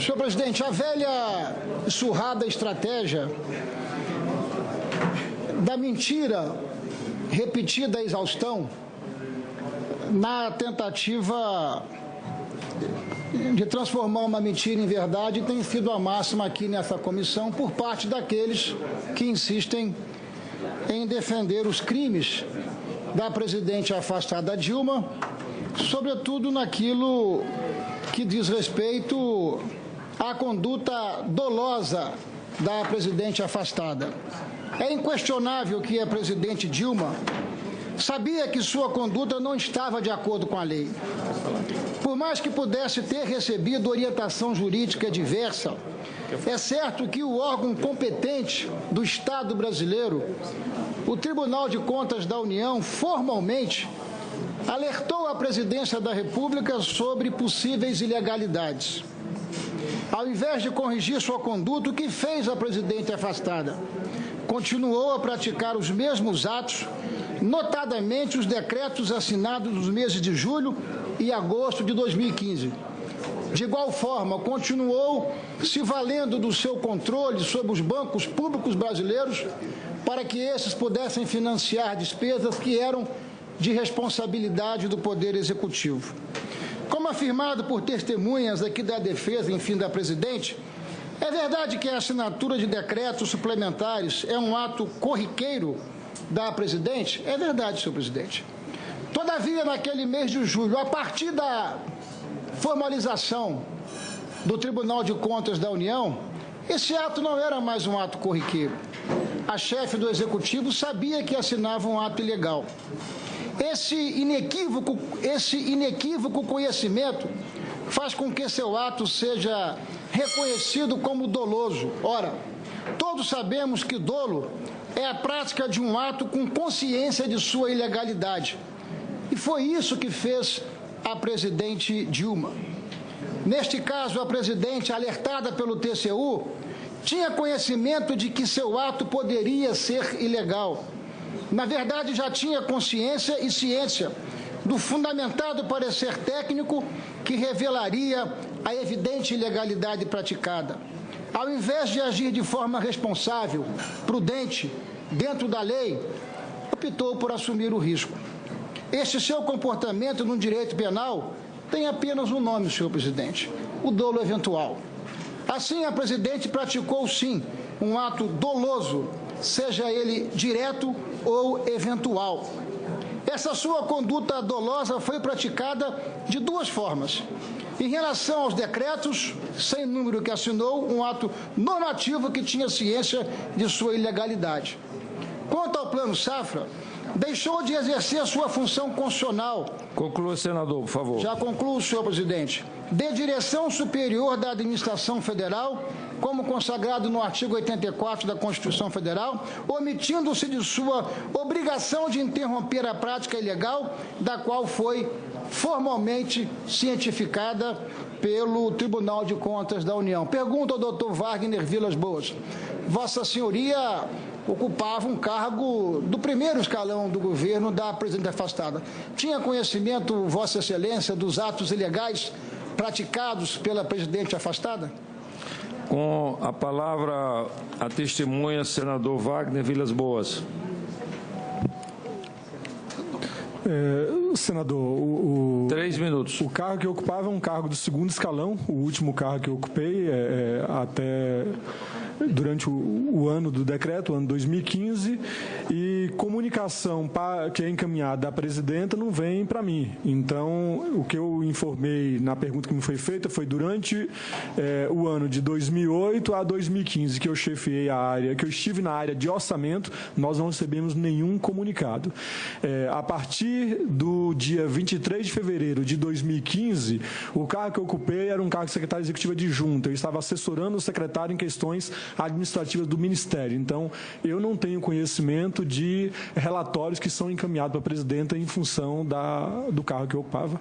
Senhor presidente, a velha e surrada estratégia da mentira repetida à exaustão na tentativa de transformar uma mentira em verdade tem sido a máxima aqui nessa comissão por parte daqueles que insistem em defender os crimes da presidente afastada Dilma, sobretudo naquilo que diz respeito à conduta dolosa da presidente afastada. É inquestionável que a presidente Dilma sabia que sua conduta não estava de acordo com a lei. Por mais que pudesse ter recebido orientação jurídica diversa, é certo que o órgão competente do Estado brasileiro, o Tribunal de Contas da União, formalmente alertou a presidência da República sobre possíveis ilegalidades. Ao invés de corrigir sua conduta, o que fez a presidente afastada? Continuou a praticar os mesmos atos, notadamente os decretos assinados nos meses de julho e agosto de 2015. De igual forma, continuou se valendo do seu controle sobre os bancos públicos brasileiros para que esses pudessem financiar despesas que eram de responsabilidade do Poder Executivo. Como afirmado por testemunhas aqui da defesa, enfim, da presidente, é verdade que a assinatura de decretos suplementares é um ato corriqueiro da presidente? É verdade, senhor presidente. Todavia, naquele mês de julho, a partir da formalização do Tribunal de Contas da União, esse ato não era mais um ato corriqueiro. A chefe do Executivo sabia que assinava um ato ilegal. Esse inequívoco conhecimento faz com que seu ato seja reconhecido como doloso. Ora, todos sabemos que dolo é a prática de um ato com consciência de sua ilegalidade. E foi isso que fez a presidente Dilma. Neste caso, a presidente, alertada pelo TCU, tinha conhecimento de que seu ato poderia ser ilegal. Na verdade, já tinha consciência e ciência do fundamentado parecer técnico que revelaria a evidente ilegalidade praticada. Ao invés de agir de forma responsável, prudente, dentro da lei, optou por assumir o risco. Este seu comportamento no direito penal tem apenas um nome, senhor presidente: o dolo eventual. Assim, a presidente praticou, sim, um ato doloso, seja ele direto ou eventual. Essa sua conduta dolosa foi praticada de duas formas. Em relação aos decretos, sem número que assinou, um ato normativo que tinha ciência de sua ilegalidade. Quanto ao Plano Safra, deixou de exercer sua função constitucional. Conclua, senador, por favor. Já concluo, senhor presidente. De direção superior da administração federal, como consagrado no artigo 84 da Constituição Federal, omitindo-se de sua obrigação de interromper a prática ilegal, da qual foi formalmente cientificada pelo Tribunal de Contas da União. Pergunta ao doutor Wagner Vilas Boas. Vossa Senhoria ocupava um cargo do primeiro escalão do governo da presidente afastada. Tinha conhecimento, Vossa Excelência, dos atos ilegais praticados pela presidente afastada? Com a palavra, a testemunha, senador Wagner Vilas Boas. Senador, 3 minutos. O cargo que eu ocupava é um cargo do segundo escalão, o último cargo que eu ocupei até durante o ano do decreto, o ano 2015, e comunicação que é encaminhada da presidenta não vem para mim. Então, o que eu informei na pergunta que me foi feita foi durante o ano de 2008 a 2015, que eu chefiei a área, que eu estive na área de orçamento, nós não recebemos nenhum comunicado. A partir do dia 23 de fevereiro de 2015, o cargo que eu ocupei era um cargo de secretária executiva adjunta. Eu estava assessorando o secretário em questões administrativas do Ministério. Então, eu não tenho conhecimento de relatórios que são encaminhados para a presidenta em função do cargo que eu ocupava.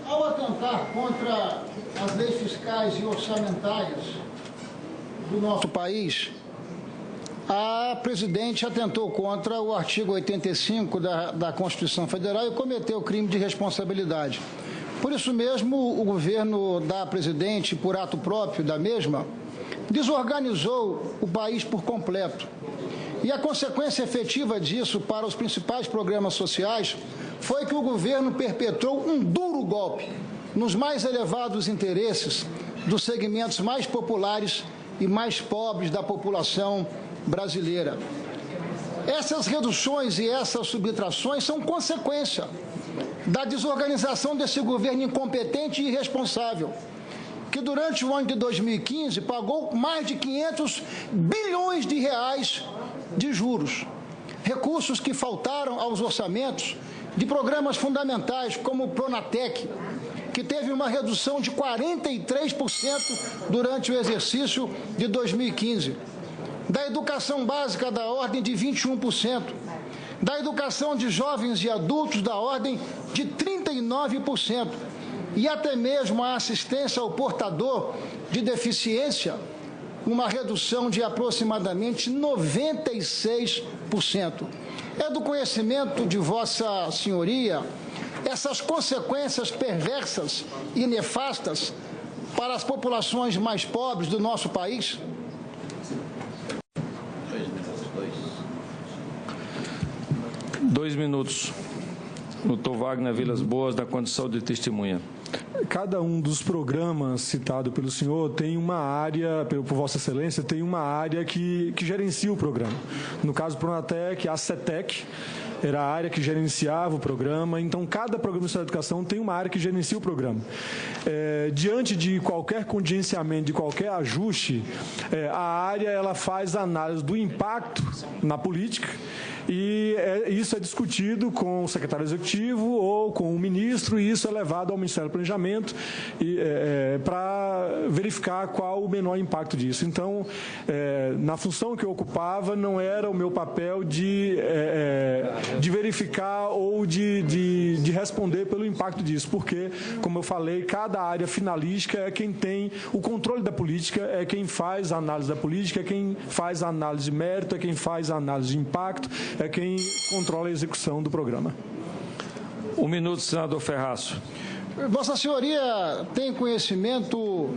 Ao atentar contra as leis fiscais e orçamentárias do nosso país, a presidente atentou contra o artigo 85 da Constituição Federal e cometeu crime de responsabilidade. Por isso mesmo, o governo da presidente, por ato próprio da mesma, desorganizou o país por completo. E a consequência efetiva disso para os principais programas sociais foi que o governo perpetrou um duro golpe nos mais elevados interesses dos segmentos mais populares e mais pobres da população brasileira. Essas reduções e essas subtrações são consequência da desorganização desse governo incompetente e irresponsável, que durante o ano de 2015 pagou mais de 500 bilhões de reais de juros, recursos que faltaram aos orçamentos de programas fundamentais como o Pronatec, que teve uma redução de 43% durante o exercício de 2015, da educação básica da ordem de 21%, da educação de jovens e adultos da ordem de 39%, e até mesmo a assistência ao portador de deficiência, uma redução de aproximadamente 96%. É do conhecimento de Vossa Senhoria essas consequências perversas e nefastas para as populações mais pobres do nosso país? Dois minutos. Doutor Wagner Vilas Boas, da condição de testemunha. Cada um dos programas citado pelo senhor tem uma área, por Vossa Excelência, tem uma área que gerencia o programa. No caso do Pronatec, a CETEC era a área que gerenciava o programa, então cada programa de educação tem uma área que gerencia o programa. Diante de qualquer contingenciamento, de qualquer ajuste, a área ela faz análise do impacto na política, e isso é discutido com o secretário executivo ou com o ministro, e isso é levado ao Ministério do Planejamento para verificar qual o menor impacto disso. Então, na função que eu ocupava, não era o meu papel de verificar ou de responder pelo impacto disso, porque, como eu falei, cada área finalística é quem tem o controle da política, é quem faz a análise da política, é quem faz a análise de mérito, é quem faz a análise de impacto, é quem controla a execução do programa. Um minuto, senador Ferraço. Vossa Senhoria tem conhecimento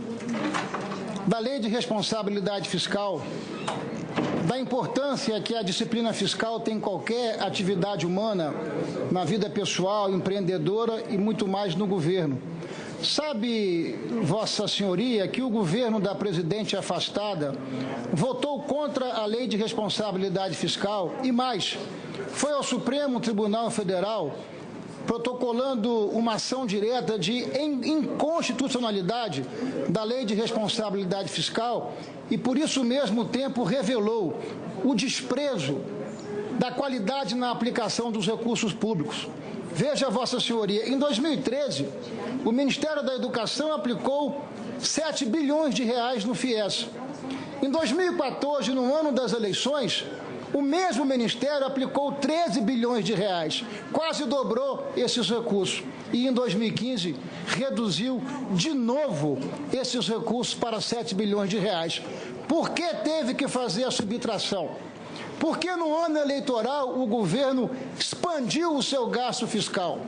da Lei de Responsabilidade Fiscal, da importância que a disciplina fiscal tem em qualquer atividade humana, na vida pessoal, empreendedora e muito mais no governo. Sabe, Vossa Senhoria, que o governo da presidente afastada votou contra a Lei de Responsabilidade Fiscal e mais, foi ao Supremo Tribunal Federal protocolando uma ação direta de inconstitucionalidade da Lei de Responsabilidade Fiscal e, por isso mesmo tempo, revelou o desprezo da qualidade na aplicação dos recursos públicos. Veja, Vossa Senhoria, em 2013, o Ministério da Educação aplicou 7 bilhões de reais no FIES. Em 2014, no ano das eleições, o mesmo Ministério aplicou 13 bilhões de reais, quase dobrou esses recursos. E em 2015, reduziu de novo esses recursos para 7 bilhões de reais. Por que teve que fazer a subtração? Porque no ano eleitoral o governo expandiu o seu gasto fiscal.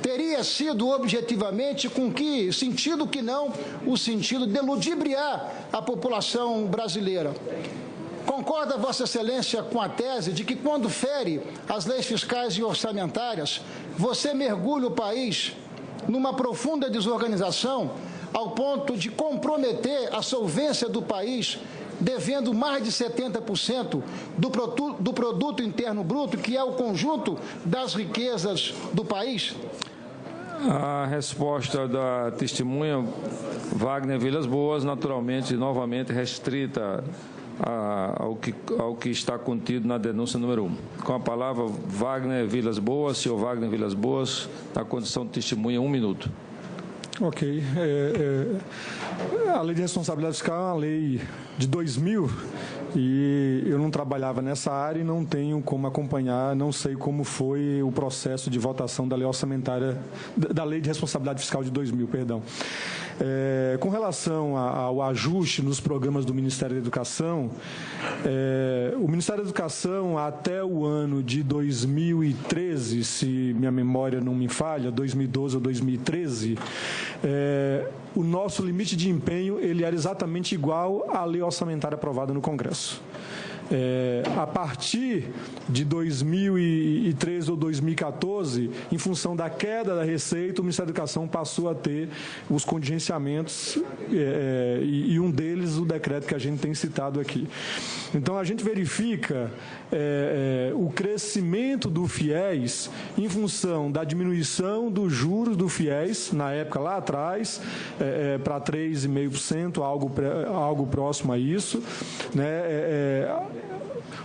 Teria sido objetivamente, com que sentido que não, o sentido de ludibriar a população brasileira. Concorda Vossa Excelência com a tese de que quando fere as leis fiscais e orçamentárias, você mergulha o país numa profunda desorganização ao ponto de comprometer a solvência do país, devendo mais de 70% do produto interno bruto, que é o conjunto das riquezas do país? A resposta da testemunha Wagner Vilas Boas, naturalmente, novamente restrita ao que está contido na denúncia número 1. Com a palavra, Wagner Vilas Boas, senhor Wagner Vilas Boas, na condição de testemunha, 1 minuto. Ok. A Lei de Responsabilidade Fiscal é uma lei de 2000 e eu não trabalhava nessa área e não tenho como acompanhar, não sei como foi o processo de votação da lei orçamentária, da Lei de Responsabilidade Fiscal de 2000, perdão. Com relação ao ajuste nos programas do Ministério da Educação, o Ministério da Educação, até o ano de 2013, se minha memória não me falha, 2012 ou 2013, o nosso limite de empenho ele era exatamente igual à lei orçamentária aprovada no Congresso. A partir de 2013 ou 2014, em função da queda da receita, o Ministério da Educação passou a ter os contingenciamentos e um deles o decreto que a gente tem citado aqui. Então, a gente verifica o crescimento do FIES em função da diminuição dos juros do FIES, na época lá atrás, para 3,5%, algo próximo a isso, né?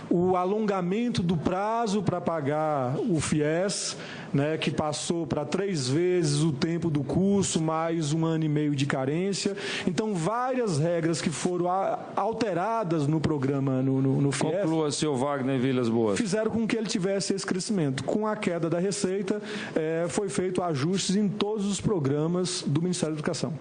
O alongamento do prazo para pagar o FIES, né, que passou para 3 vezes o tempo do curso, mais 1 ano e meio de carência. Então, várias regras que foram alteradas no programa, no FIES... Conclua, senhor Wagner Vilas Boas. ...fizeram com que ele tivesse esse crescimento. Com a queda da receita, foi feito ajustes em todos os programas do Ministério da Educação.